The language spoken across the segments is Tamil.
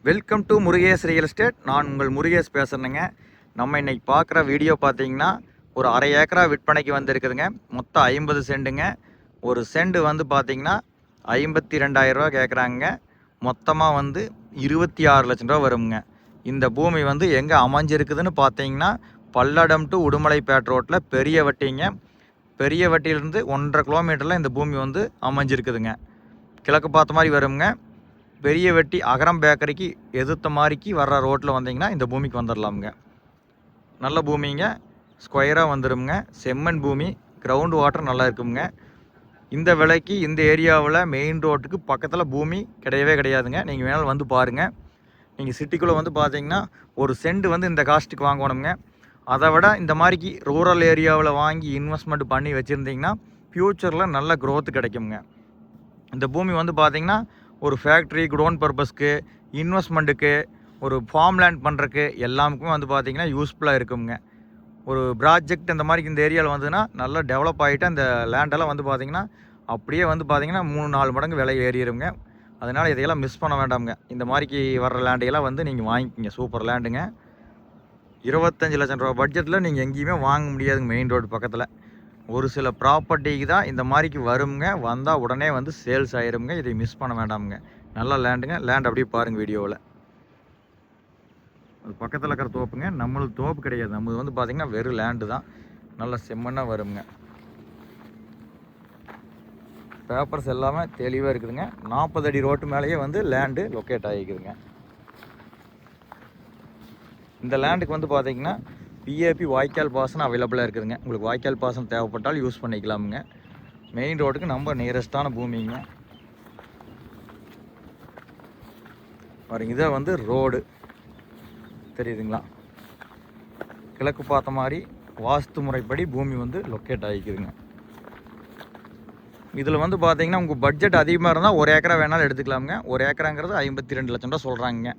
Welcome to Murugesh real estate. நான் உங்கள் முருகேஷ் பேசுகிறேங்க. நம்ம இன்றைக்கி பார்க்குற வீடியோ பார்த்தீங்கன்னா ஒரு அரை ஏக்கரா விற்பனைக்கு வந்திருக்குதுங்க. மொத்தம் 50 சென்ட்டுங்க. ஒரு சென்ட் வந்து பார்த்திங்கன்னா 52,000 கேட்குறாங்க. மொத்தமாக வந்து 26 லட்சம் ரூபா வருங்க. இந்த பூமி வந்து எங்கே அமைஞ்சிருக்குதுன்னு பார்த்தீங்கன்னா பல்லடம் டு உடுமலைப்பேட் ரோட்டில் பெரிய வட்டிங்க. பெரிய வட்டியிலேருந்து 1.5 கிலோமீட்டரில் இந்த பூமி வந்து அமைஞ்சிருக்குதுங்க. கிழக்கு பார்த்த மாதிரி வருங்க. பெரிய வெட்டி அகரம் பேக்கரிக்கு எதிர்த்த மாதிரிக்கு வர்ற ரோட்டில் வந்தீங்கன்னா இந்த பூமிக்கு வந்துடலாமுங்க. நல்ல பூமிங்க, ஸ்கொயராக வந்துடுங்க. செம்மண் பூமி, கிரவுண்ட் வாட்டர் நல்லா இருக்குங்க. இந்த விலைக்கு இந்த ஏரியாவில் மெயின் ரோட்டுக்கு பக்கத்தில் பூமி கிடையவே கிடையாதுங்க. நீங்கள் வேணாலும் வந்து பாருங்கள். நீங்கள் சிட்டிக்குள்ளே வந்து பார்த்தீங்கன்னா ஒரு சென்ட் வந்து இந்த காஸ்ட்டுக்கு வாங்கணுங்க. அதை விட இந்த மாதிரிக்கு ரூரல் ஏரியாவில் வாங்கி இன்வெஸ்ட்மெண்ட் பண்ணி வச்சுருந்தீங்கன்னா ஃப்யூச்சரில் நல்ல க்ரோத் கிடைக்குங்க. இந்த பூமி வந்து பார்த்திங்கன்னா ஒரு ஃபேக்ட்ரி, குடோன் பர்பஸ்க்கு, இன்வெஸ்ட்மெண்ட்டுக்கு, ஒரு ஃபார்ம் லேண்ட் பண்ணுறக்கு எல்லாமுக்குமே வந்து பார்த்திங்கன்னா யூஸ்ஃபுல்லாக இருக்குங்க. ஒரு ப்ராஜெக்ட் இந்த மாதிரி இந்த ஏரியாவில் வந்துன்னா நல்லா டெவலப் ஆகிட்டு அந்த லேண்டெல்லாம் வந்து பார்த்திங்கன்னா அப்படியே வந்து பார்த்திங்கன்னா 3-4 மடங்கு விலை ஏறிடுங்க. அதனால் இதையெல்லாம் மிஸ் பண்ண வேண்டாமுங்க. இந்த மாதிரிக்கு வர்ற லேண்டையெல்லாம் வந்து நீங்கள் வாங்கிக்கிங்க. சூப்பர் லேண்டுங்க. 25 லட்சம் ரூபா பட்ஜெட்டில் நீங்கள் எங்கேயுமே வாங்க முடியாதுங்க. மெயின் ரோடு பக்கத்தில் ஒரு சில ப்ராப்பர்ட்டிக்கு தான் இந்த மாதிரிக்கு வருங்க. வந்தால் உடனே வந்து சேல்ஸ் ஆயிருங்க. இதை மிஸ் பண்ண வேண்டாமுங்க. நல்ல லேண்டுங்க. லேண்ட் அப்படியே பாருங்கள் வீடியோவில். அது பக்கத்தில் இருக்கிற தோப்புங்க. நம்மளுக்கு தோப்பு கிடையாது. நம்மளுக்கு வந்து பார்த்திங்கன்னா வெறும் லேண்டு தான். நல்ல செம்மண்ணாக வருங்க. பேப்பர்ஸ் எல்லாமே தெளிவாக இருக்குதுங்க. 40 அடி ரோட்டு மேலேயே வந்து லேண்டு லொக்கேட் ஆகிக்குதுங்க. இந்த லேண்டுக்கு வந்து பார்த்திங்கன்னா பிஏபி வாய்க்கால் பாசனம் அவைலபிளாக இருக்குதுங்க. உங்களுக்கு வாய்க்கால் பாசனம் தேவைப்பட்டால் யூஸ் பண்ணிக்கலாமுங்க. மெயின் ரோட்டுக்கு நம்ம நியரஸ்டான பூமிங்க. பாருங்க, இதை வந்து ரோடு தெரியுதுங்களா? கிழக்கு பார்த்த மாதிரி வாஸ்து முறைப்படி பூமி வந்து லொக்கேட் ஆகிக்குதுங்க. இதில் வந்து பார்த்தீங்கன்னா உங்கள் பட்ஜெட் அதிகமாக இருந்தால் 1 ஏக்கரா வேணாலும் எடுத்துக்கலாமுங்க. 1 ஏக்கராங்கிறது 52 லட்சம் ரூபா சொல்கிறாங்க.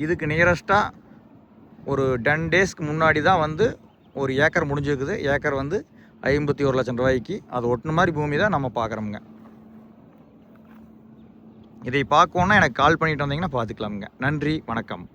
இதுக்கு நியரஸ்ட்டாக ஒரு 10 டேஸ்க்கு முன்னாடி தான் வந்து ஒரு ஏக்கர் முடிஞ்சிருக்குது. ஏக்கர் வந்து 51 லட்சம் ரூபாய்க்கு அது ஒட்டின மாதிரி பூமி தான் நம்ம பார்க்குறோமுங்க. இதை பார்க்கணுன்னா எனக்கு கால் பண்ணிட்டு வந்தீங்கன்னா பார்த்துக்கலாமுங்க. நன்றி, வணக்கம்.